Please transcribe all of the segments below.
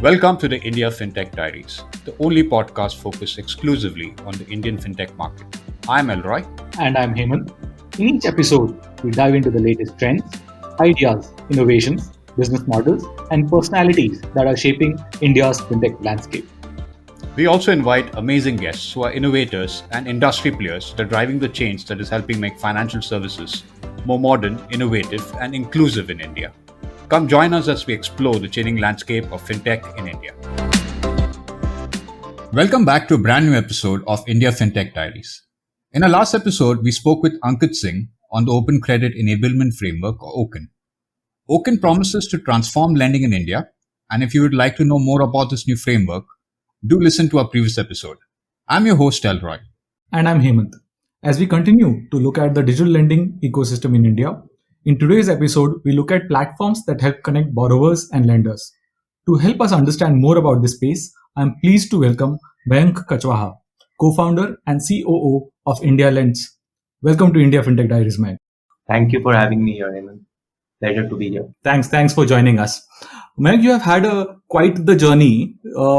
Welcome to the India FinTech Diaries, the only podcast focused exclusively on the Indian FinTech market. I'm Elroy. And I'm Hemant. In each episode, we dive into the latest trends, ideas, innovations, business models, and personalities that are shaping India's fintech landscape. We also invite amazing guests who are innovators and industry players that are driving the change that is helping make financial services more modern, innovative, and inclusive in India. Come join us as we explore the changing landscape of fintech in India. Welcome back to a brand new episode of India FinTech Diaries. In our last episode, we spoke with Ankit Singh on the Open Credit Enablement Framework, or OCEN. OCEN promises to transform lending in India, and if you would like to know more about this new framework, do listen to our previous episode. I'm your host, Elroy. And I'm Hemant. As we continue to look at the digital lending ecosystem in India, in today's episode, we look at platforms that help connect borrowers and lenders. To help us understand more about this space, I'm pleased to welcome Mayank Kachwaha, co-founder and COO of India Lends. Welcome to India FinTech Diaries, Mayank. Thank you for having me here, Hemant. Pleasure to be here. Thanks for joining us. Mayank, you have had quite the journey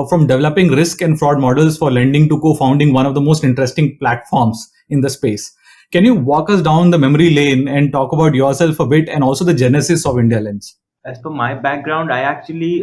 from developing risk and fraud models for lending to co-founding one of the most interesting platforms in the space. Can you walk us down the memory lane and talk about yourself a bit and also the genesis of India Lends? As per my background, I actually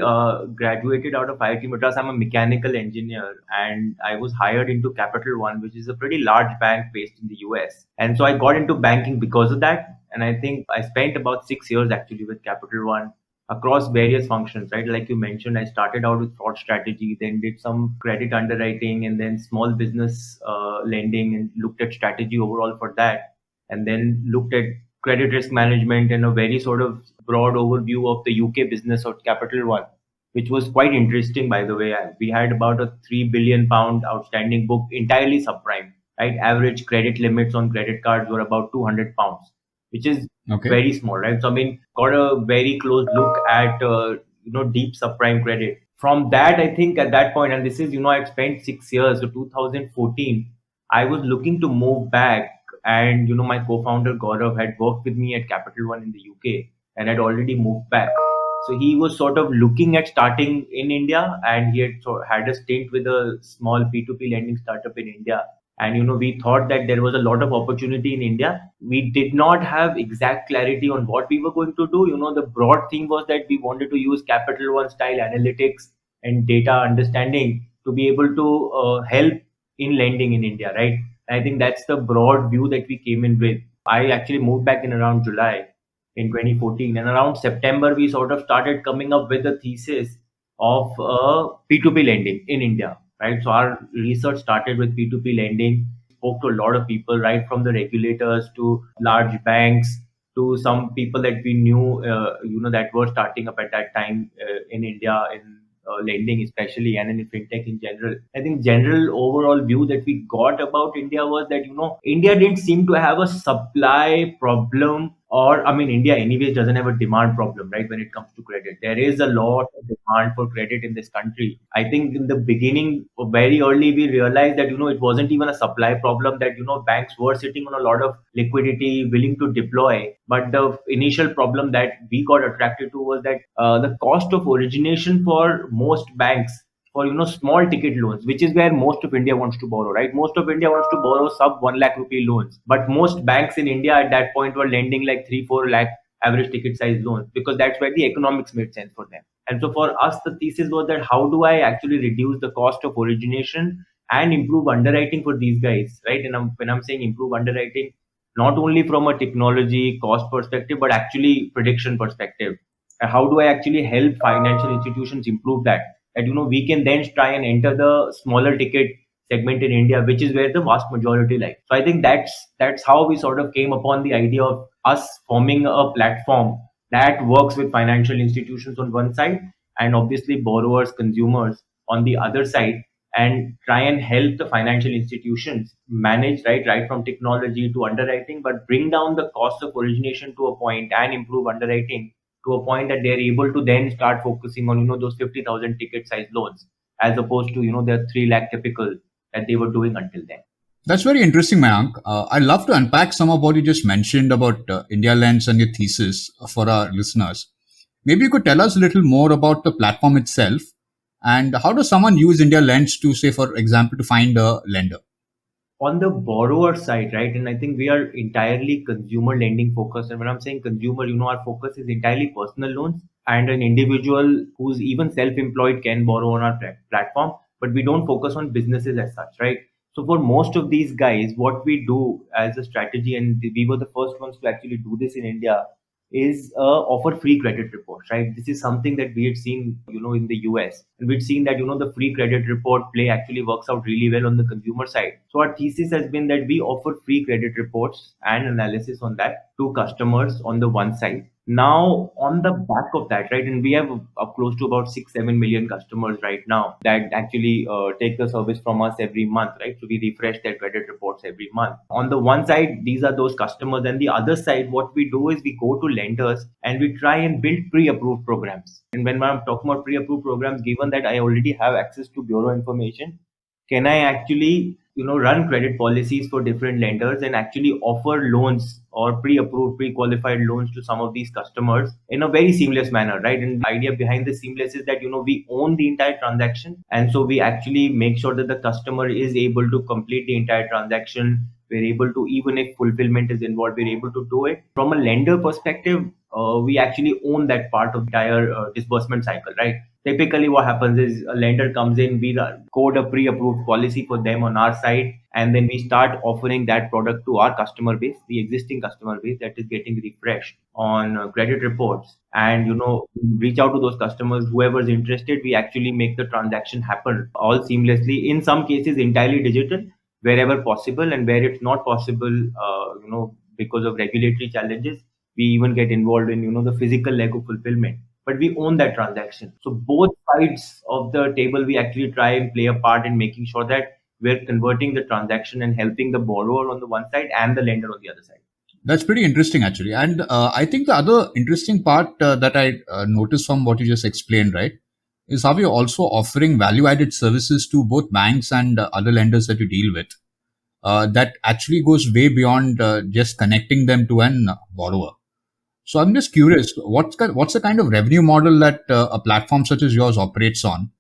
graduated out of IIT Madras. I'm a mechanical engineer and I was hired into Capital One, which is a pretty large bank based in the US. And so I got into banking because of that. And I think I spent about 6 years actually with Capital One across various functions, right? Like you mentioned, I started out with fraud strategy, then did some credit underwriting and then small business lending and looked at strategy overall for that. And then looked at credit risk management and a very sort of broad overview of the UK business of Capital One, which was quite interesting, by the way. We had about a £3 billion outstanding book, entirely subprime, right? Average credit limits on credit cards were about £200, which is very small, right? So, I mean, got a very close look at, deep subprime credit. From that, I think at that point, and this is, I spent 6 years, so 2014, I was looking to move back. And, my co-founder Gaurav had worked with me at Capital One in the UK and had already moved back. So he was sort of looking at starting in India, and he had a stint with a small P2P lending startup in India. And, we thought that there was a lot of opportunity in India. We did not have exact clarity on what we were going to do. The broad thing was that we wanted to use Capital One style analytics and data understanding to be able to help in lending in India, right? I think that's the broad view that we came in with. I actually moved back in around July in 2014. And around September, we sort of started coming up with a thesis of P2P lending in India, right? So our research started with P2P lending, spoke to a lot of people, right from the regulators to large banks to some people that we knew, that were starting up at that time in India in lending especially, and in fintech in general. I think general overall view that we got about India was that, India didn't seem to have a supply problem, or I mean, India anyways doesn't have a demand problem, right? When it comes to credit, there is a lot of demand for credit in this country. I think in the beginning, very early, we realized that, it wasn't even a supply problem, that, banks were sitting on a lot of liquidity willing to deploy. But the initial problem that we got attracted to was that the cost of origination for most banks for small ticket loans, which is where most of India wants to borrow, right? Most of India wants to borrow sub 1 lakh rupee loans, but most banks in India at that point were lending like 3-4 lakh average ticket size loans, because that's where the economics made sense for them. And so for us, the thesis was that how do I actually reduce the cost of origination and improve underwriting for these guys, right? And when I'm saying improve underwriting, not only from a technology cost perspective, but actually prediction perspective. How do I actually help financial institutions improve that? That, we can then try and enter the smaller ticket segment in India, which is where the vast majority lies. So I think that's how we sort of came upon the idea of us forming a platform that works with financial institutions on one side and obviously borrowers, consumers on the other side, and try and help the financial institutions manage, right from technology to underwriting, but bring down the cost of origination to a point and improve underwriting to a point that they're able to then start focusing on, those 50,000 ticket size loans, as opposed to, the 3 lakh typical that they were doing until then. That's very interesting, Mayank. I'd love to unpack some of what you just mentioned about India Lends and your thesis for our listeners. Maybe you could tell us a little more about the platform itself And how does someone use India Lends to, say, for example, to find a lender? On the borrower side, right? And I think we are entirely consumer lending focused. And when I'm saying consumer, our focus is entirely personal loans, and an individual who's even self-employed can borrow on our platform, but we don't focus on businesses as such, right? So for most of these guys, what we do as a strategy, and we were the first ones to actually do this in India, is offer free credit reports, right? This is something that we had seen, in the US, and we'd seen that, the free credit report play actually works out really well on the consumer side. So our thesis has been that we offer free credit reports and analysis on that to customers on the one side. Now, on the back of that, right, and we have close to about 6-7 million customers right now that actually take the service from us every month, right? So we refresh their credit reports every month. On the one side, these are those customers, and the other side, what we do is we go to lenders and we try and build pre-approved programs. And when I'm talking about pre-approved programs, given that I already have access to bureau information, can I actually run credit policies for different lenders and actually offer loans or pre-approved, pre-qualified loans to some of these customers in a very seamless manner, right? And the idea behind the seamless is that we own the entire transaction, and so we actually make sure that the customer is able to complete the entire transaction. We're able to, even if fulfillment is involved, we're able to do it. From a lender perspective, we actually own that part of the entire disbursement cycle, right? Typically, what happens is a lender comes in, we code a pre-approved policy for them on our side, and then we start offering that product to our customer base, the existing customer base that is getting refreshed on credit reports. And reach out to those customers, whoever's interested. We actually make the transaction happen all seamlessly. In some cases, entirely digital, wherever possible, and where it's not possible, because of regulatory challenges, we even get involved in the physical leg of fulfillment, but we own that transaction. So both sides of the table, we actually try and play a part in making sure that we're converting the transaction and helping the borrower on the one side and the lender on the other side. That's pretty interesting, actually. And I think the other interesting part that I noticed from what you just explained, right, is how you're also offering value-added services to both banks and other lenders that you deal with. That actually goes way beyond just connecting them to an borrower. So I'm just curious, what's the kind of revenue model that a platform such as yours operates on?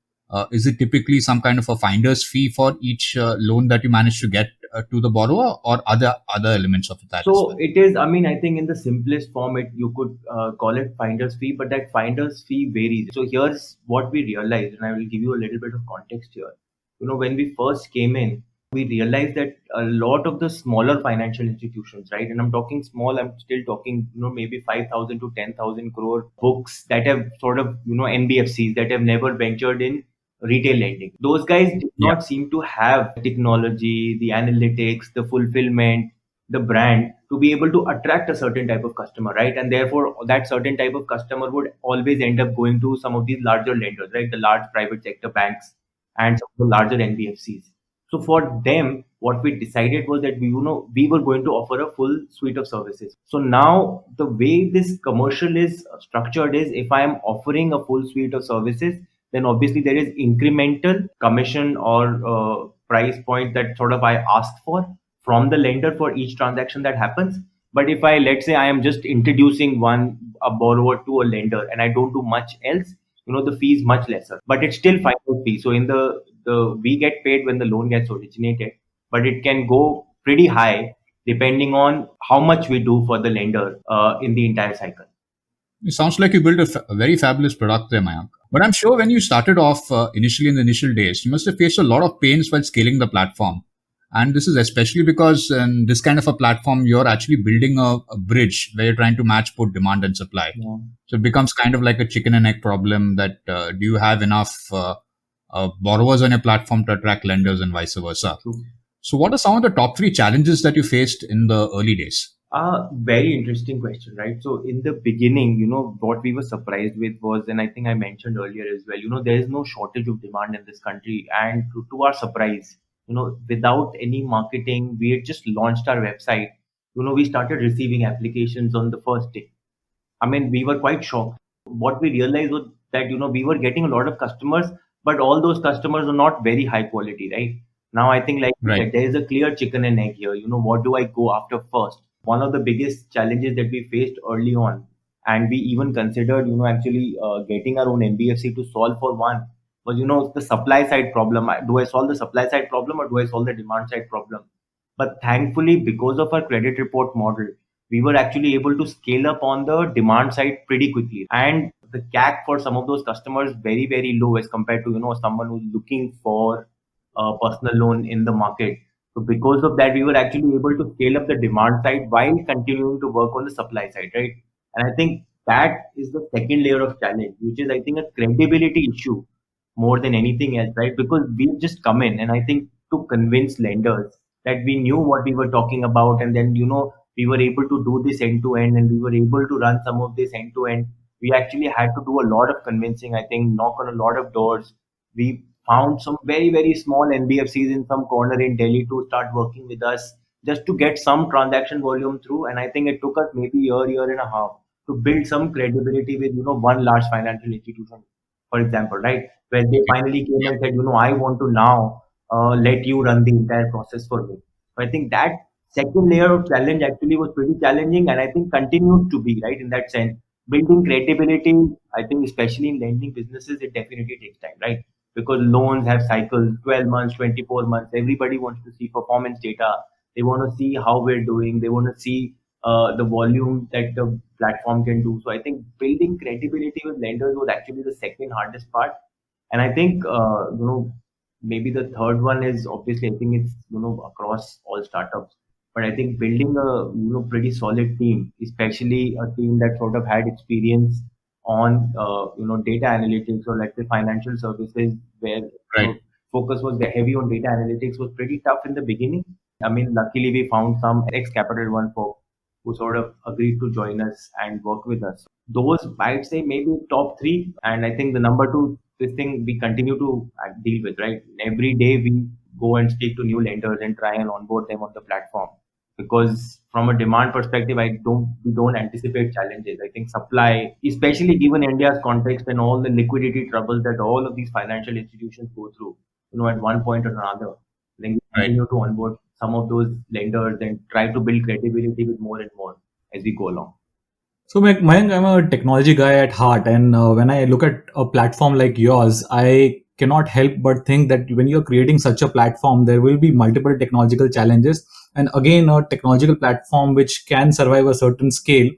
Is it typically some kind of a finder's fee for each loan that you manage to get to the borrower, or other elements of that? So it is, I think in the simplest form, you could call it finder's fee, but that finder's fee varies. So here's what we realized, and I will give you a little bit of context here. When we first came in, we realized that a lot of the smaller financial institutions, right, and I'm talking small, I'm still talking, maybe 5,000 to 10,000 crore books that have sort of, NBFCs that have never ventured in retail lending. Those guys did not seem to have technology, the analytics, the fulfillment, the brand to be able to attract a certain type of customer, right? And therefore, that certain type of customer would always end up going to some of these larger lenders, right? The large private sector banks and some of the larger NBFCs. So for them, what we decided was that we were going to offer a full suite of services. So now the way this commercial is structured is, if I am offering a full suite of services, then obviously there is incremental commission or price point that sort of I ask for from the lender for each transaction that happens. But if let's say I am just introducing a borrower to a lender and I don't do much else, the fee is much lesser, but it's still final fee. So in the we get paid when the loan gets originated, but it can go pretty high depending on how much we do for the lender in the entire cycle. It sounds like you built a very fabulous product there, Mayank. But I'm sure when you started off initially in the initial days, you must have faced a lot of pains while scaling the platform. And this is especially because in this kind of a platform, you're actually building a bridge where you're trying to match both demand and supply. Yeah. So it becomes kind of like a chicken and egg problem that do you have enough borrowers on your platform to attract lenders and vice versa? True. So what are some of the top 3 challenges that you faced in the early days? Very interesting question, right? So in the beginning, what we were surprised with was, and I think I mentioned earlier as well, there is no shortage of demand in this country. And to our surprise, without any marketing, we had just launched our website. We started receiving applications on the first day. We were quite shocked. What we realized was that, we were getting a lot of customers, but all those customers are not very high quality, right? Now, I think there is a clear chicken and egg here. What do I go after first? One of the biggest challenges that we faced early on, and we even considered, actually getting our own NBFC to solve for one, was, the supply side problem. Do I solve the supply side problem or do I solve the demand side problem? But thankfully, because of our credit report model, we were actually able to scale up on the demand side pretty quickly. And the CAC for some of those customers very, very low as compared to, someone who's looking for a personal loan in the market. So because of that, we were actually able to scale up the demand side while continuing to work on the supply side, right? And I think that is the second layer of challenge, which is I think a credibility issue more than anything else, right? Because we've just come in and I think to convince lenders that we knew what we were talking about, and then we were able to do this end to end, and we were able to run some of this end to end. We actually had to do a lot of convincing, I think, knock on a lot of doors. We found some very, very small NBFCs in some corner in Delhi to start working with us just to get some transaction volume through. And I think it took us maybe year and a half to build some credibility with, one large financial institution, for example, right? Where they finally came and said, I want to now let you run the entire process for me. So I think that second layer of challenge actually was pretty challenging, and I think continues to be, right, in that sense. Building credibility, I think, especially in lending businesses, it definitely takes time, right? Because loans have cycles, 12 months, 24 months. Everybody wants to see performance data. They want to see how we're doing. They want to see the volume that the platform can do. So I think building credibility with lenders was actually the second hardest part. And I think, maybe the third one is obviously, I think it's, across all startups. But I think building a, pretty solid team, especially a team that sort of had experience on, data analytics or let's say financial services where Right. focus was heavy on data analytics was pretty tough in the beginning. I mean, luckily we found some ex Capital One folk who sort of agreed to join us and work with us. Those, I'd say, maybe top three. And I think the number two, this thing we continue to deal with, right? Every day we go and speak to new lenders and try and onboard them on the platform. Because from a demand perspective, we don't anticipate challenges. I think supply, especially given India's context and all the liquidity troubles that all of these financial institutions go through, at one point or another. I think we Right. continue to onboard some of those lenders and try to build credibility with more and more as we go along. So, Mayank, I'm a technology guy at heart, and when I look at a platform like yours, I cannot help but think that when you're creating such a platform, there will be multiple technological challenges. And again, a technological platform which can survive a certain scale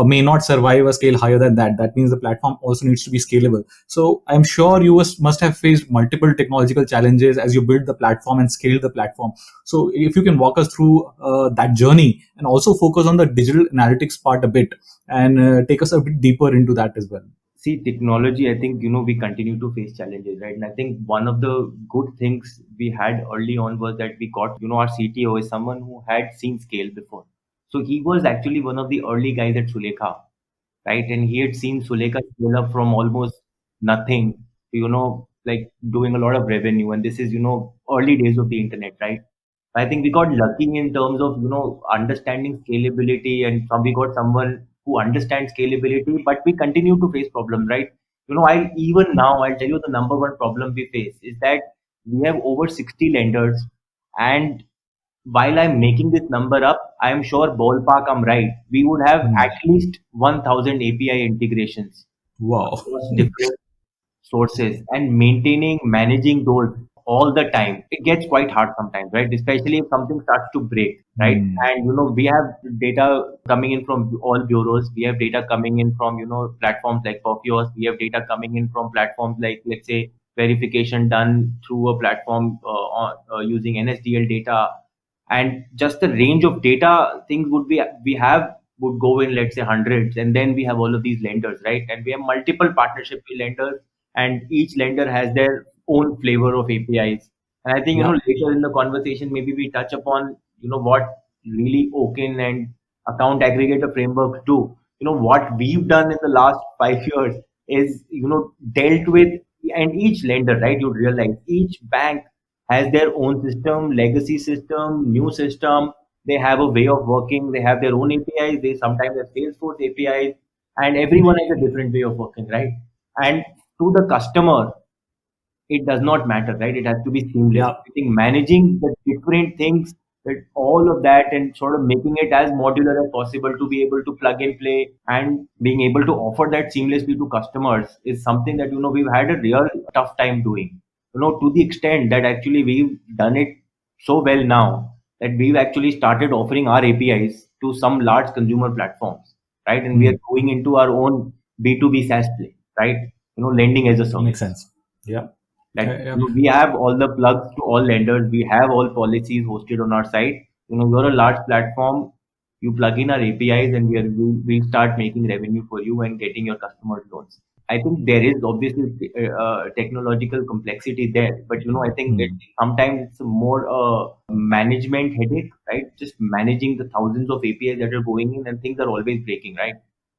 may not survive a scale higher than that. That means the platform also needs to be scalable. So I'm sure you must have faced multiple technological challenges as you build the platform and scale the platform. So if you can walk us through that journey and also focus on the digital analytics part a bit and take us a bit deeper into that as well. See, technology, I think, we continue to face challenges, right? And I think one of the good things we had early on was that we got, our CTO is someone who had seen scale before. So he was actually one of the early guys at Sulekha, right? And he had seen Sulekha scale up from almost nothing to, like doing a lot of revenue. And this is, early days of the internet, right? I think we got lucky in terms of, understanding scalability, and we got someone who understands scalability, but we continue to face problems, right? I'll tell you the number one problem we face is that we have over 60 lenders, and while I'm making this number up, I'm sure ballpark I'm right. We would have at least 1,000 API integrations Wow. across different sources, and managing those all the time, it gets quite hard sometimes, right? Especially if something starts to break, right? And we have data coming in from all bureaus. We have data coming in from platforms like Perfios. We have data coming in from platforms like, let's say, verification done through a platform using NSDL data. And just the range of data things would go in, let's say, hundreds. And then we have all of these lenders, right? And we have multiple partnership with lenders, and each lender has their own flavor of APIs. And I think, later in the conversation, maybe we touch upon, what really Oken and account aggregator frameworks do. What we've done in the last 5 years is, dealt with, and each lender, right? You realize each bank has their own system, legacy system, new system. They have a way of working. They have their own APIs. They sometimes have Salesforce APIs, and everyone has a different way of working, right? And to the customer, it does not matter, right? It has to be seamless. Yeah. I think managing the different things that all of that and sort of making it as modular as possible to be able to plug and play and being able to offer that seamlessly to customers is something that, we've had a real tough time doing. To the extent that actually we've done it so well now that we've actually started offering our APIs to some large consumer platforms, right? And we are going into our own B2B SaaS play, right? Lending as a service. Makes sense. Yeah. We have all the plugs to all lenders. We have all policies hosted on our site. You're a large platform. You plug in our APIs, and we start making revenue for you and getting your customers loans. I think there is obviously technological complexity there, but I think that sometimes it's more a management headache, right? Just managing the thousands of APIs that are going in, and things are always breaking, right?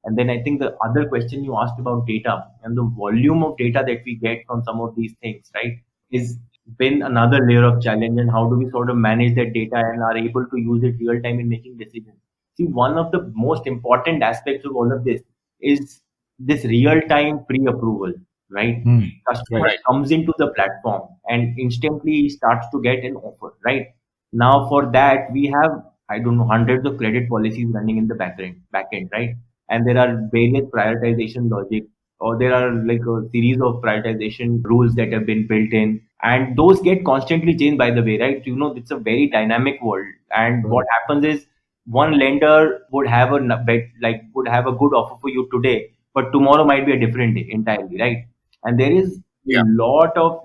And then I think the other question you asked about data and the volume of data that we get from some of these things, right, is been another layer of challenge. And how do we sort of manage that data and are able to use it real time in making decisions? See, one of the most important aspects of all of this is this real time pre-approval, right? Customer comes into the platform and instantly starts to get an offer, right? Now for that, we have, I don't know, hundreds of credit policies running in the back end, right? And there are various prioritization logic, or there are like a series of prioritization rules that have been built in, and those get constantly changed, by the way, right? It's a very dynamic world, and what happens is one lender would have would have a good offer for you today, but tomorrow might be a different day entirely, right? And there is a lot of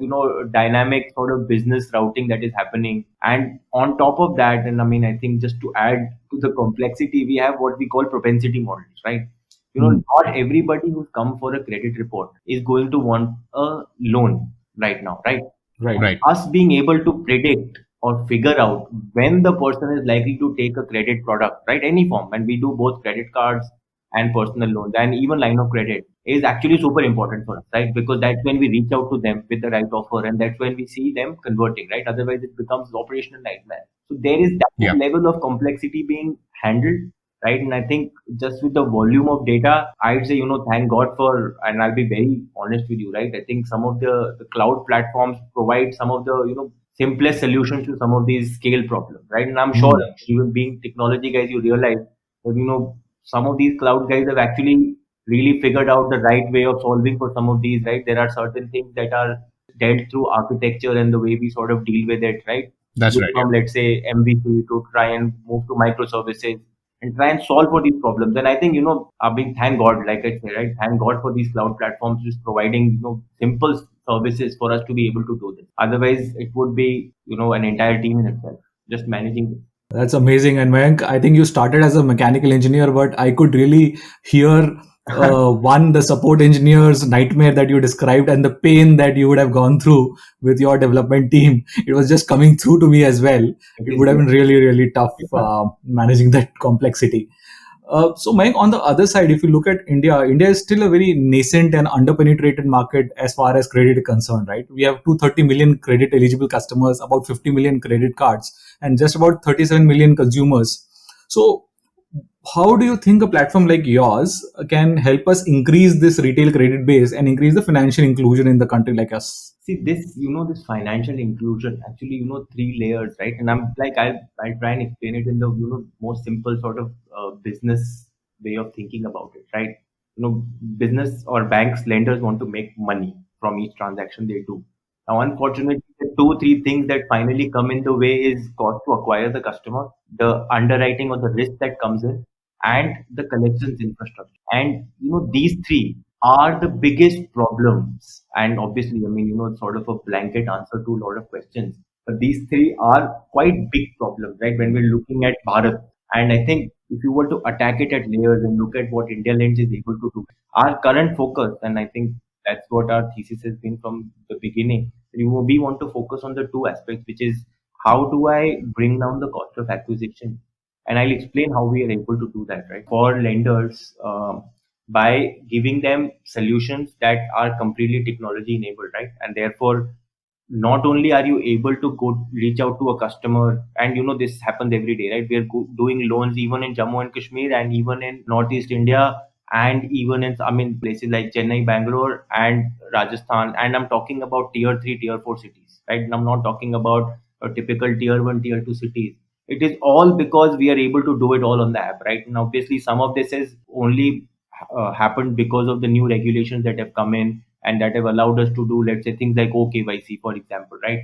dynamic sort of business routing that is happening. And on top of that, and I mean, I think just to add to the complexity, we have what we call propensity models, right? Not everybody who's come for a credit report is going to want a loan right now, right? Right. Us being able to predict or figure out when the person is likely to take a credit product, right? Any form, and we do both credit cards and personal loans and even line of credit, is actually super important for us, right? Because that's when we reach out to them with the right offer, and that's when we see them converting, right? Otherwise, it becomes operational nightmare. So there is that level of complexity being handled, right? And I think just with the volume of data, I'd say, thank God for, and I'll be very honest with you, right? I think some of the cloud platforms provide some of the, simplest solutions to some of these scale problems, right? And I'm sure even being technology guys, you realize that, some of these cloud guys have actually really figured out the right way of solving for some of these, right? There are certain things that are dealt through architecture and the way we sort of deal with it, right? That's right. From, let's say, MVC to try and move to microservices and try and solve for these problems. And I think, thank God, like I say, right? Thank God for these cloud platforms just providing, simple services for us to be able to do this. Otherwise, it would be, an entire team in itself, just managing this. That's amazing. And Mayank, I think you started as a mechanical engineer, but I could really hear the support engineer's nightmare that you described and the pain that you would have gone through with your development team. It was just coming through to me as well. It would have been really, really tough managing that complexity. So Mayank, on the other side, if you look at India is still a very nascent and underpenetrated market as far as credit is concerned, right? We have 230 million credit eligible customers, about 50 million credit cards, and just about 37 million consumers. So how do you think a platform like yours can help us increase this retail credit base and increase the financial inclusion in the country like us? See, this, this financial inclusion, actually, three layers, right? And I'm like, I'll try and explain it in the, most simple sort of business way of thinking about it, right? Business or banks, lenders want to make money from each transaction they do. Now, unfortunately, the 2-3 things that finally come in the way is cost to acquire the customer, the underwriting or the risk that comes in, and the collections infrastructure. And, these three are the biggest problems. And obviously, I mean, sort of a blanket answer to a lot of questions. But these three are quite big problems, right? When we're looking at Bharat. And I think if you were to attack it at layers and look at what India Lends is able to do, our current focus, and I think that's what our thesis has been from the beginning, we want to focus on the two aspects, which is how do I bring down the cost of acquisition? And I'll explain how we are able to do that, right? For lenders, by giving them solutions that are completely technology enabled, right? And therefore, not only are you able to go reach out to a customer, and this happens every day, right? We are doing loans even in Jammu and Kashmir and even in Northeast India and even in, places like Chennai, Bangalore and Rajasthan. And I'm talking about tier 3, tier 4 cities, right? And I'm not talking about a typical tier 1, tier 2 cities. it is all because we are able to do it all on the app, right? And obviously, some of this is only happened because of the new regulations that have come in and that have allowed us to do, let's say, things like OKYC, for example, right?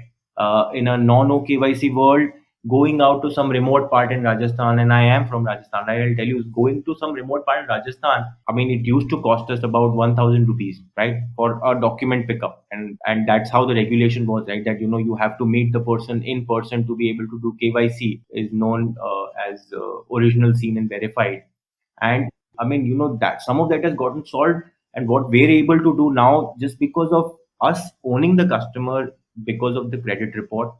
In a non-OKYC world, going out to some remote part in Rajasthan, and I am from Rajasthan, I'll tell you, going to some remote part in Rajasthan, I mean, it used to cost us about 1,000 rupees, right, for a document pickup. And that's how the regulation was, right? That, you have to meet the person in person to be able to do KYC, is known as original, seen, and verified. And I mean, that some of that has gotten solved. And what we're able to do now, just because of us owning the customer, because of the credit report,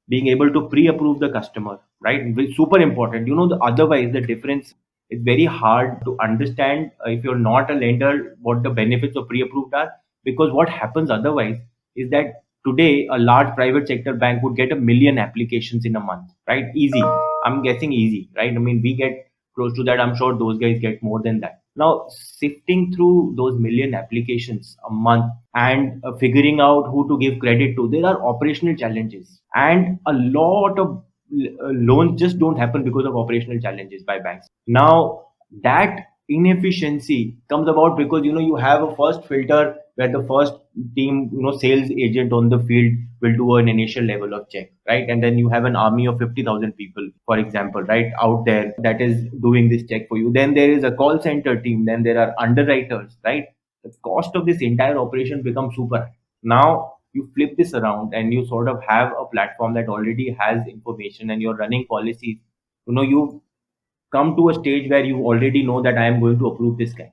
being able to pre-approve the customer, right? Which is super important. Otherwise the difference is very hard to understand if you're not a lender, what the benefits of pre-approved are. Because what happens otherwise is that today a large private sector bank would get 1 million applications in a month, right? Easy. I'm guessing easy, right? I mean, we get close to that. I'm sure those guys get more than that. Now, sifting through those 1 million applications a month and figuring out who to give credit to, there are operational challenges. And a lot of loans just don't happen because of operational challenges by banks. Now, that inefficiency comes about because you have a first filter where the first team, sales agent on the field will do an initial level of check, right? And then you have an army of 50,000 people, for example, right, out there that is doing this check for you. Then there is a call center team, then there are underwriters, right? The cost of this entire operation becomes super high. Now you flip this around and you sort of have a platform that already has information and you're running policies. You come to a stage where you already know that I am going to approve this guy,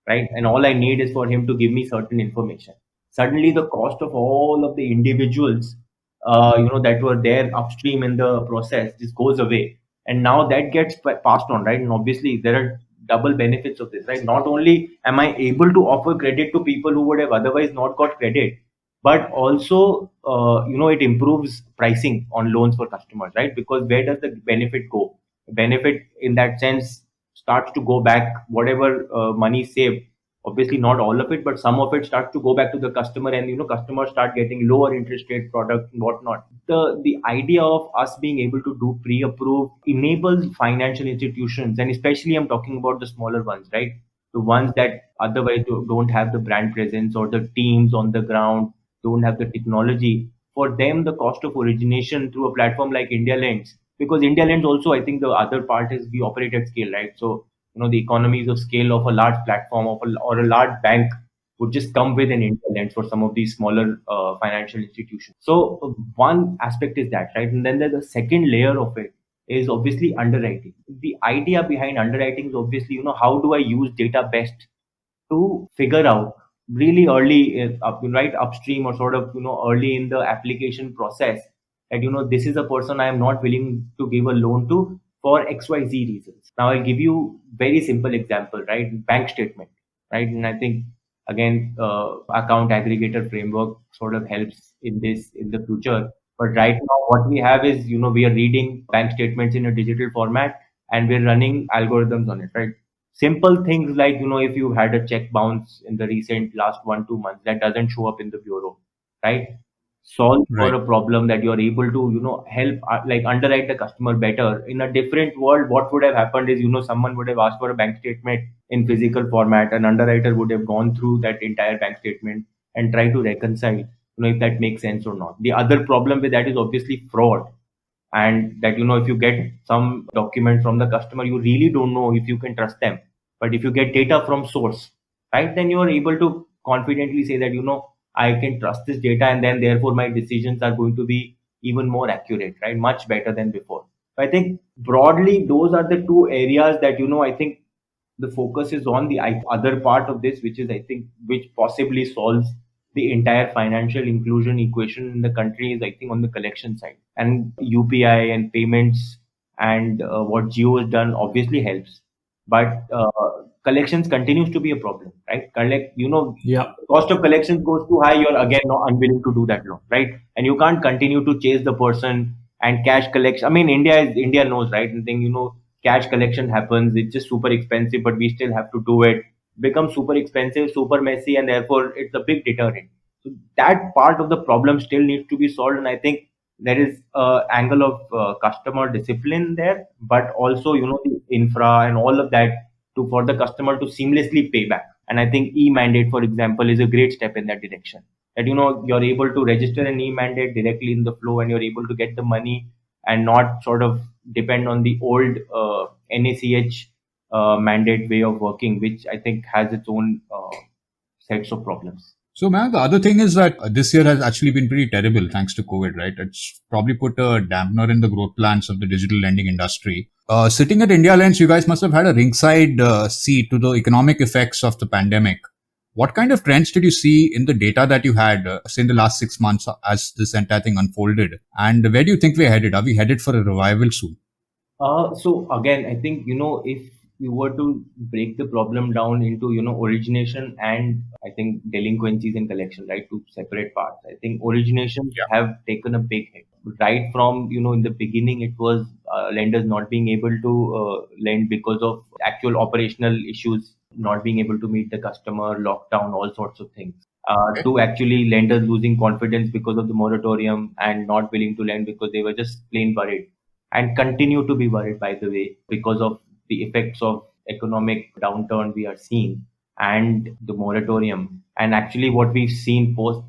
right? And all I need is for him to give me certain information. Suddenly, the cost of all of the individuals, that were there upstream in the process, just goes away, and now that gets passed on, right? And obviously, there are double benefits of this, right? Not only am I able to offer credit to people who would have otherwise not got credit, but also, it improves pricing on loans for customers, right? Because where does the benefit go? Benefit in that sense starts to go back, whatever money saved, obviously not all of it, but some of it starts to go back to the customer, and customers start getting lower interest rate product and whatnot. The idea of us being able to do pre-approve enables financial institutions, and especially I'm talking about the smaller ones, right? The ones that otherwise don't have the brand presence or the teams on the ground, don't have the technology. For them, the cost of origination through a platform like India Lends, because India Lends also, I think the other part is we operate at scale, right? So, the economies of scale of a large platform or a large bank would just come with an India Lends for some of these smaller financial institutions. So, one aspect is that, right? And then there's a second layer of it is obviously underwriting. The idea behind underwriting is obviously, how do I use data best to figure out really early, right upstream, or sort of early in the application process, that this is a person I am not willing to give a loan to for XYZ reasons. Now I'll give you very simple example, right? Bank statement, right? And I think again, account aggregator framework sort of helps in this in the future. But right now, what we have is, we are reading bank statements in a digital format and we're running algorithms on it, right? Simple things like, if you had a check bounce in the recent last 1-2 months, that doesn't show up in the bureau, right? Solve for Right. a problem that you're able to, help, like underwrite the customer better. In a different world, what would have happened is, someone would have asked for a bank statement in physical format. An underwriter would have gone through that entire bank statement and try to reconcile, if that makes sense or not. The other problem with that is obviously fraud. And that, if you get some document from the customer, you really don't know if you can trust them. But if you get data from source, right, then you are able to confidently say that, I can trust this data, and then therefore my decisions are going to be even more accurate, right? Much better than before. So I think broadly those are the two areas that, I think the focus is on. The other part of this, which is, I think, which possibly solves the entire financial inclusion equation in the country, is, I think, on the collection side. And UPI and payments and what Geo has done obviously helps, but collections continues to be a problem, right? Yeah. Cost of collections goes too high, you're again not unwilling to do that loan, right? And you can't continue to chase the person. And cash collection, I mean, India knows, right? And then, cash collection happens, it's just super expensive, but we still have to do it. Becomes super expensive, super messy, and therefore it's a big deterrent. So that part of the problem still needs to be solved. And I think there is a angle of customer discipline there, but also the infra and all of that for the customer to seamlessly pay back. And I think e-mandate, for example, is a great step in that direction. That you're able to register an e-mandate directly in the flow, and you're able to get the money and not sort of depend on the old NACH mandate way of working, which I think has its own sets of problems. So, man, the other thing is that this year has actually been pretty terrible thanks to COVID, right? It's probably put a dampener in the growth plans of the digital lending industry. Sitting at India Lens, you guys must have had a ringside seat to the economic effects of the pandemic. What kind of trends did you see in the data that you had, say, in the last 6 months as this entire thing unfolded? And where do you think we're headed? Are we headed for a revival soon? So again, I think, if you were to break the problem down into, origination and I think delinquencies and collection, right, two separate parts. I think origination have taken a big hit. Right from, in the beginning, it was lenders not being able to lend because of actual operational issues, not being able to meet the customer, lockdown, all sorts of things. To actually lenders losing confidence because of the moratorium and not willing to lend because they were just plain worried, and continue to be worried, by the way, because of the effects of economic downturn we are seeing and the moratorium. And actually, what we've seen post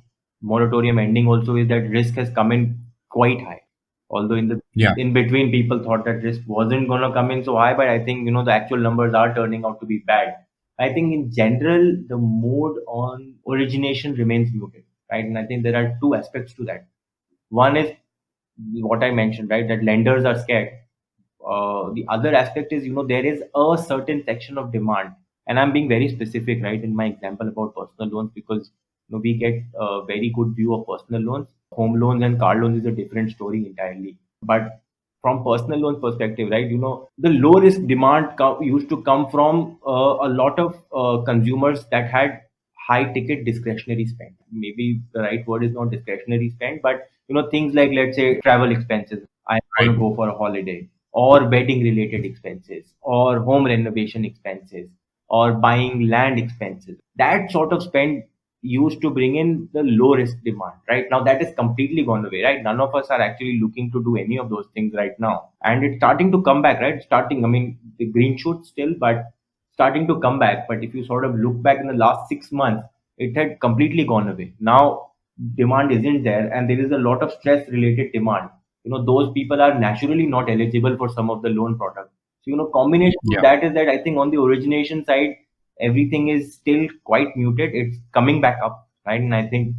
moratorium ending also is that risk has come in quite high. Although in between, people thought that risk wasn't going to come in so high, but I think the actual numbers are turning out to be bad. I think in general, the mood on origination remains muted, right? And I think there are two aspects to that. One is what I mentioned, right? That lenders are scared. The other aspect is, there is a certain section of demand, and I'm being very specific, right, in my example about personal loans, because we get a very good view of personal loans. Home loans and car loans is a different story entirely. But from personal loans perspective, right, the low risk demand used to come from a lot of consumers that had high ticket discretionary spend. Maybe the right word is not discretionary spend, but things like, let's say, travel expenses. I want to go for a holiday, or wedding related expenses, or home renovation expenses, or buying land expenses. That sort of spend used to bring in the low risk demand. Right now, that is completely gone away. Right, none of us are actually looking to do any of those things right now, and it's starting to come back. Right, starting. I mean, the green shoots still, but starting to come back. But if you sort of look back in the last 6 months, it had completely gone away. Now demand isn't there, and there is a lot of stress related demand. Those people are naturally not eligible for some of the loan products. So combination of that is that I think on the origination side, everything is still quite muted. It's coming back up, right? And I think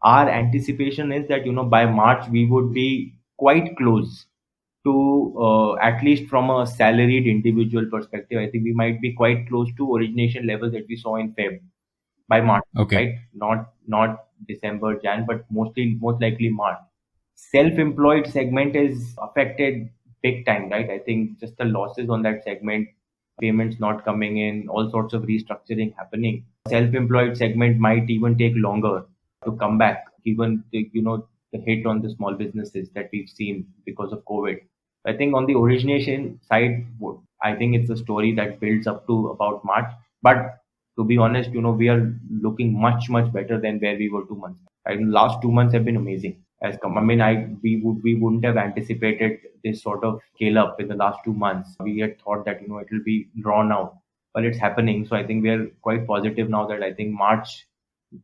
our anticipation is that by March we would be quite close to, at least from a salaried individual perspective, I think we might be quite close to origination levels that we saw in Feb by March, right? Not December, Jan, but most likely March. Self-employed segment is affected big time, right? I think just the losses on that segment, payments not coming in, all sorts of restructuring happening. Self-employed segment might even take longer to come back, given the hit on the small businesses that we've seen because of COVID. I think on the origination side, I think it's a story that builds up to about March. But to be honest, we are looking much, much better than where we were 2 months. Right? The last 2 months have been amazing. We wouldn't have anticipated this sort of scale up in the last 2 months. We had thought that, it will be drawn out, but it's happening. So I think we are quite positive now that I think March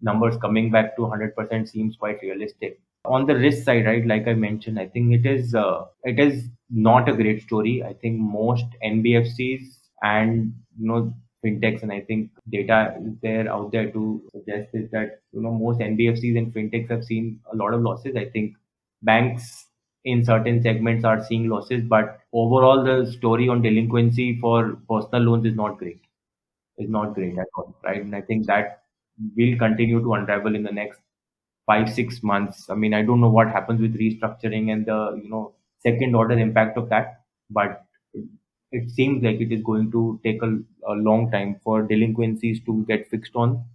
numbers coming back to 100% seems quite realistic. On the risk side, right, like I mentioned, I think it is not a great story. I think most NBFCs and fintechs, and I think data is there out there to suggest is that most NBFCs and fintechs have seen a lot of losses. I think banks in certain segments are seeing losses, but overall the story on delinquency for personal loans is not great. Is not great at all, right? And I think that will continue to unravel in the next 5-6 months. I mean, I don't know what happens with restructuring and the second order impact of that, but it seems like it is going to take a long time for delinquencies to get fixed on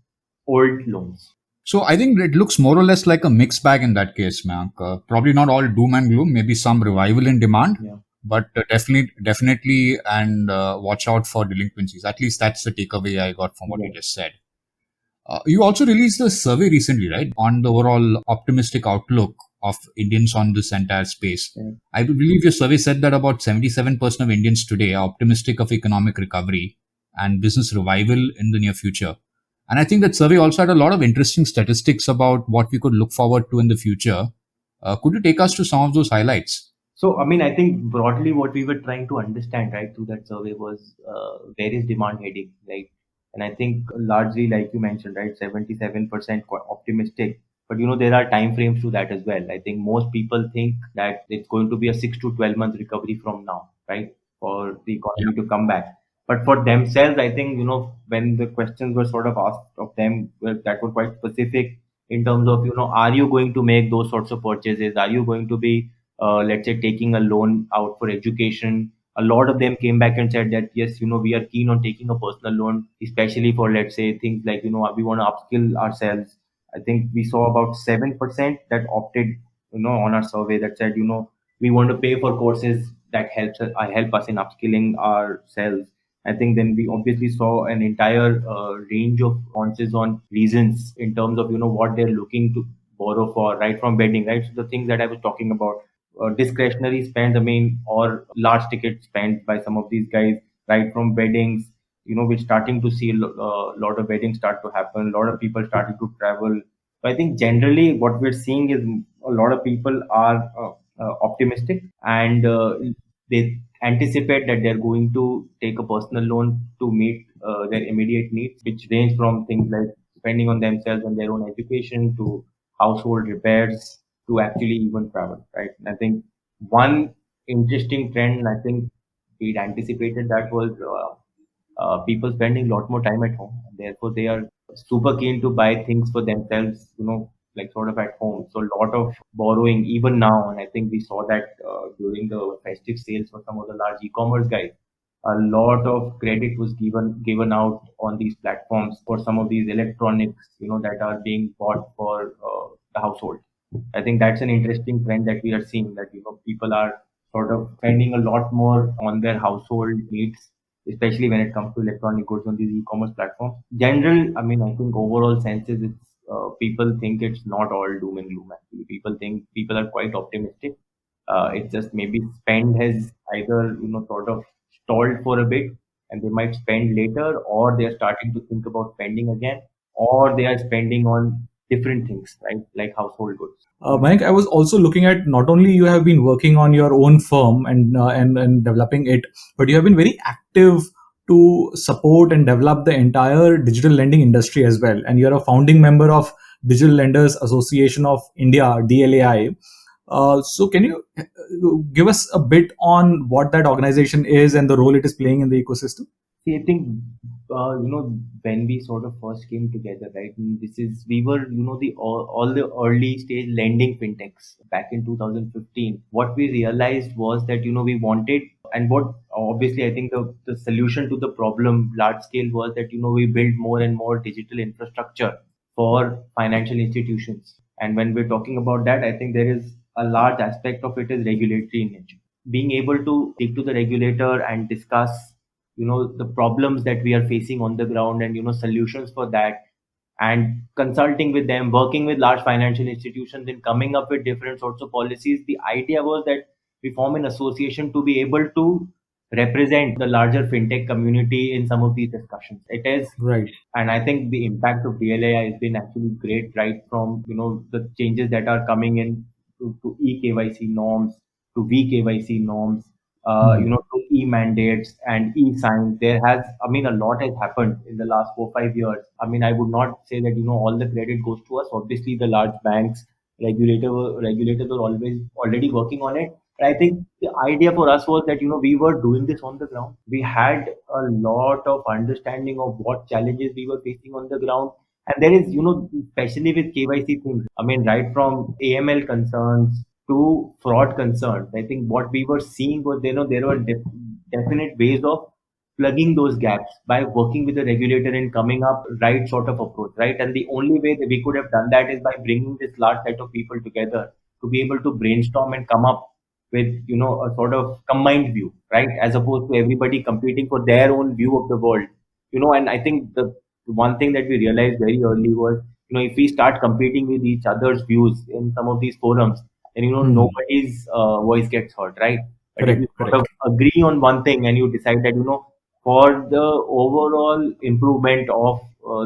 old loans. So I think it looks more or less like a mixed bag in that case, Mayank. Probably not all doom and gloom, maybe some revival in demand, but definitely, and watch out for delinquencies. At least that's the takeaway I got from what you just said. You also released a survey recently, right, on the overall optimistic outlook of Indians on this entire space. Yeah. I believe your survey said that about 77% of Indians today are optimistic of economic recovery and business revival in the near future. And I think that survey also had a lot of interesting statistics about what we could look forward to in the future. Could you take us to some of those highlights? So, I mean, I think broadly what we were trying to understand right through that survey was where is demand heading, right? And I think largely, like you mentioned, right, 77% quite optimistic. But there are time frames to that as well. I think most people think that it's going to be a 6 to 12 month recovery from now, right, for the economy to come back. But for themselves, I think when the questions were sort of asked of them, that were quite specific in terms of are you going to make those sorts of purchases? Are you going to be let's say taking a loan out for education? A lot of them came back and said that yes, we are keen on taking a personal loan, especially for, let's say, things like we want to upskill ourselves. I think we saw about 7% that opted on our survey that said we want to pay for courses that help us in upskilling ourselves. I think then we obviously saw an entire range of responses on reasons in terms of what they're looking to borrow for, right from wedding, right? So the things that I was talking about, discretionary spend, I mean, or large ticket spend by some of these guys, right from weddings. We're starting to see a lot of weddings start to happen. A lot of people starting to travel. So I think generally what we're seeing is a lot of people are optimistic, and they anticipate that they're going to take a personal loan to meet their immediate needs, which range from things like spending on themselves and their own education to household repairs to actually even travel, right? And I think one interesting trend, I think we'd anticipated that was people spending a lot more time at home. Therefore, they are super keen to buy things for themselves, like sort of at home. So a lot of borrowing even now, and I think we saw that during the festive sales for some of the large e-commerce guys. A lot of credit was given out on these platforms for some of these electronics, that are being bought for the household. I think that's an interesting trend that we are seeing, that people are sort of spending a lot more on their household needs, especially when it comes to electronic goods on these e-commerce platforms. General, I mean, I think overall senses, it's people think it's not all doom and gloom. Actually, people are quite optimistic. It's just maybe spend has either sort of stalled for a bit, and they might spend later, or they're starting to think about spending again, or they are spending on different things, right, like household goods. Mayank, I was also looking at not only you have been working on your own firm and developing it, but you have been very active to support and develop the entire digital lending industry as well. And you're a founding member of Digital Lenders Association of India, DLAI. So can you give us a bit on what that organization is and the role it is playing in the ecosystem? See, I think when we sort of first came together, right? And we were the all the early stage lending fintechs back in 2015. What we realized was that we wanted, and what obviously I think the solution to the problem large scale was that we build more and more digital infrastructure for financial institutions. And when we're talking about that, I think there is a large aspect of it is regulatory in nature. Being able to speak to the regulator and discuss the problems that we are facing on the ground, and solutions for that, and consulting with them, working with large financial institutions in coming up with different sorts of policies. The idea was that we form an association to be able to represent the larger fintech community in some of these discussions. It is Right. And I think the impact of DLAI has been actually great, right from the changes that are coming in to eKYC norms, to VKYC norms, to e-mandates and e-signs. There has, I mean, a lot has happened in the last 4 5 years. I mean, I would not say that all the credit goes to us. Obviously, the large banks, regulators were always already working on it. But I think the idea for us was that we were doing this on the ground. We had a lot of understanding of what challenges we were facing on the ground. And there is, especially with KYC things, I mean, right from AML concerns to fraud concerns, I think what we were seeing was, there were definite ways of plugging those gaps by working with the regulator and coming up right sort of approach, right? And the only way that we could have done that is by bringing this large set of people together to be able to brainstorm and come up with a sort of combined view, right? As opposed to everybody competing for their own view of the world. And I think one thing that we realized very early was, if we start competing with each other's views in some of these forums, then nobody's voice gets heard, right? But if you Correct. sort of agree on one thing and you decide that for the overall improvement of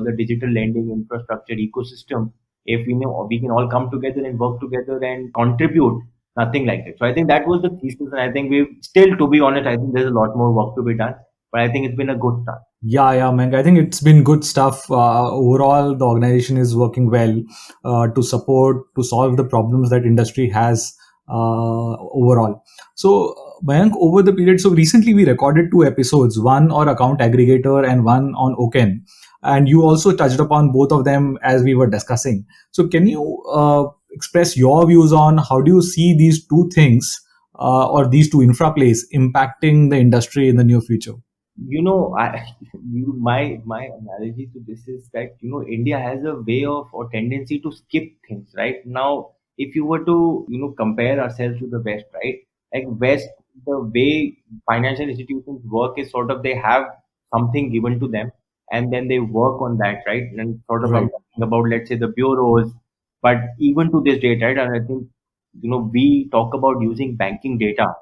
the digital lending infrastructure ecosystem, if we can all come together and work together and contribute, nothing like it. So I think that was the thesis, and I think we've still, to be honest, I think there's a lot more work to be done, but I think it's been a good start. Yeah, Mank. I think it's been good stuff. Overall, the organization is working well to solve the problems that industry has overall. So, Mayank, over the period, so recently we recorded two episodes, one on account aggregator and one on Oken. And you also touched upon both of them as we were discussing. So, can you express your views on how do you see these two things or these two infra plays impacting the industry in the near future? My analogy to this is that India has a way of or tendency to skip things. Right now, if you were to compare ourselves to the West, right? Like West, the way financial institutions work is sort of they have something given to them, and then they work on that, right? And sort of I'm Right. talking about, let's say, the bureaus, but even to this date, right? And I think we talk about using banking data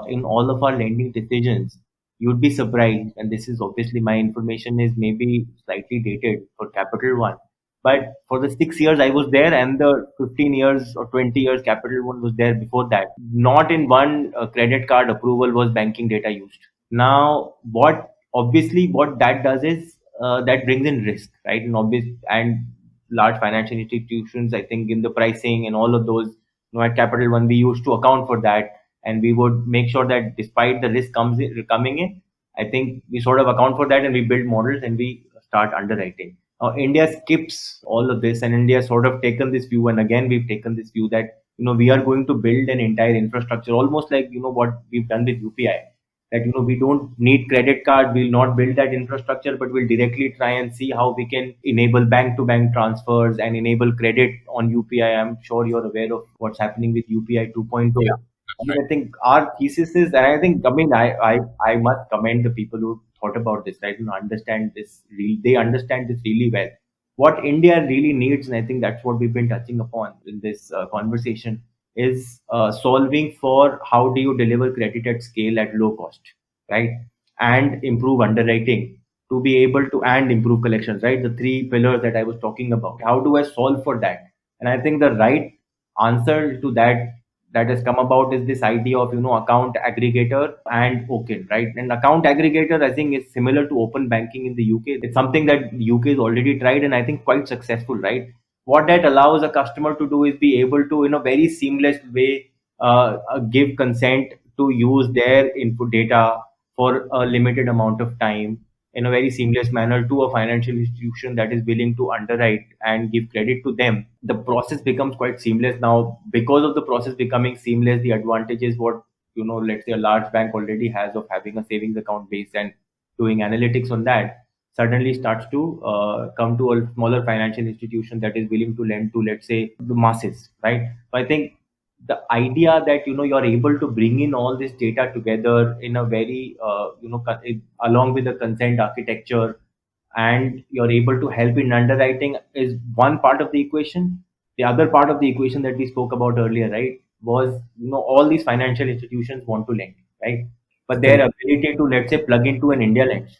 in all of our lending decisions. You'd be surprised, and this is obviously my information is maybe slightly dated for Capital One, but for the 6 years I was there, and the 15 years or 20 years Capital One was there before that, not in one credit card approval was banking data used. Now, what that does is that brings in risk, right? And large financial institutions, I think, in the pricing and all of those, at Capital One, we used to account for that, and we would make sure that despite the risk coming in, I think we sort of account for that, and we build models and we start underwriting. Now, India skips all of this, and India sort of taken this view, and again we've taken this view that we are going to build an entire infrastructure, almost like what we've done with UPI. That we don't need credit card, we'll not build that infrastructure, but we'll directly try and see how we can enable bank to bank transfers and enable credit on UPI. I'm sure you're aware of what's happening with UPI 2.0. Yeah, I think our thesis is, and I think, I must commend the people who thought about this, right? Understand this, they understand this really well. What India really needs, and I think that's what we've been touching upon in this conversation, is solving for how do you deliver credit at scale at low cost, right? And improve underwriting to be able to, and improve collections, right? The three pillars that I was talking about. How do I solve for that? And I think the right answer to that has come about is this idea of account aggregator and Oken, right? And account aggregator, I think, is similar to open banking in the UK. It's something that UK has already tried, and I think quite successful, right? What that allows a customer to do is be able to, in a very seamless way, give consent to use their input data for a limited amount of time in a very seamless manner to a financial institution that is willing to underwrite and give credit to them. The process becomes quite seamless now. Because of the process becoming seamless, the advantage is what let's say a large bank already has of having a savings account base and doing analytics on that, suddenly starts to come to a smaller financial institution that is willing to lend to, let's say, the masses, right? So I think the idea that you're able to bring in all this data together in a very along with the consent architecture, and you're able to help in underwriting is one part of the equation. The other part of the equation that we spoke about earlier, right, was all these financial institutions want to lend, right? But their Correct. ability to, let's say, plug into an India Lens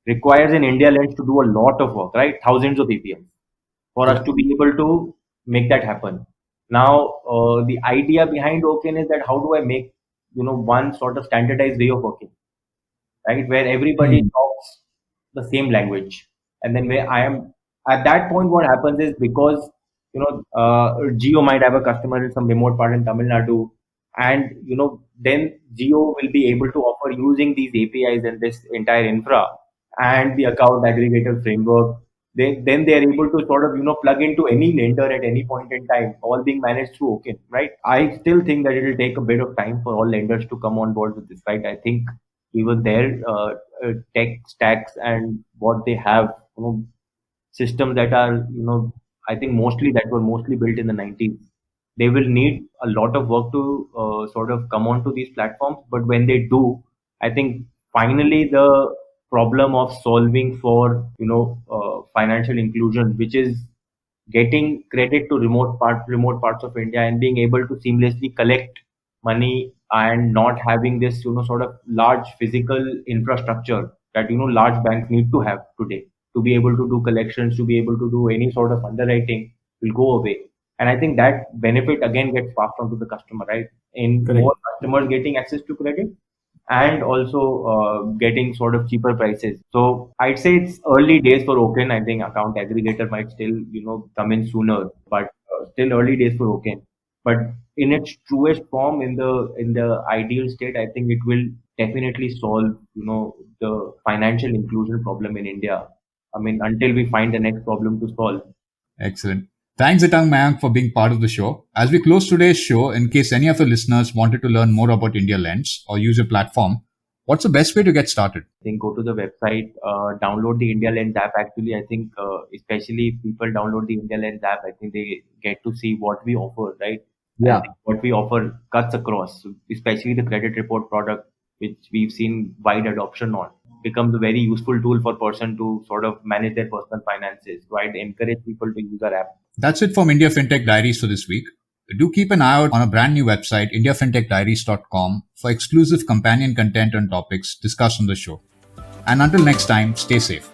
requires an India Lens to do a lot of work, right? Thousands of APMs for us Yeah. to be able to make that happen. Now, the idea behind Oken is that how do I make one sort of standardized way of working, right, where everybody Hmm. talks the same language, and then where I am at that point, what happens is, because Geo might have a customer in some remote part in Tamil Nadu, and then Geo will be able to offer using these APIs and this entire infra and the account aggregator framework. Then they are able to sort of plug into any lender at any point in time, all being managed through Oken, right? I still think that it will take a bit of time for all lenders to come on board with this, right? I think even their tech stacks and what they have, systems that are, I think mostly that were mostly built in the 90s. They will need a lot of work to sort of come onto these platforms. But when they do, I think finally the problem of solving for financial inclusion, which is getting credit to remote parts of India and being able to seamlessly collect money and not having this sort of large physical infrastructure that large banks need to have today to be able to do collections, to be able to do any sort of underwriting will go away. And I think that benefit again gets passed on to the customer, right? In Correct. more customers getting access to credit and also getting sort of cheaper prices. So I'd say it's early days for Oken. I think account aggregator might still, come in sooner, but still early days for Oken. But in its truest form, in the ideal state, I think it will definitely solve, the financial inclusion problem in India. I mean, until we find the next problem to solve. Excellent. Thanks, Itang Mayank, for being part of the show. As we close today's show, in case any of the listeners wanted to learn more about India Lends or use your platform, what's the best way to get started? I think go to the website, download the India Lens app. Actually, I think especially if people download the India Lens app, I think they get to see what we offer, right? Yeah. I think what we offer cuts across, especially the credit report product, which we've seen wide adoption on, becomes a very useful tool for person to sort of manage their personal finances. So I'd encourage people to use our app. That's it from India FinTech Diaries for this week. Do keep an eye out on a brand new website, indiafintechdiaries.com, for exclusive companion content and topics discussed on the show. And until next time, stay safe.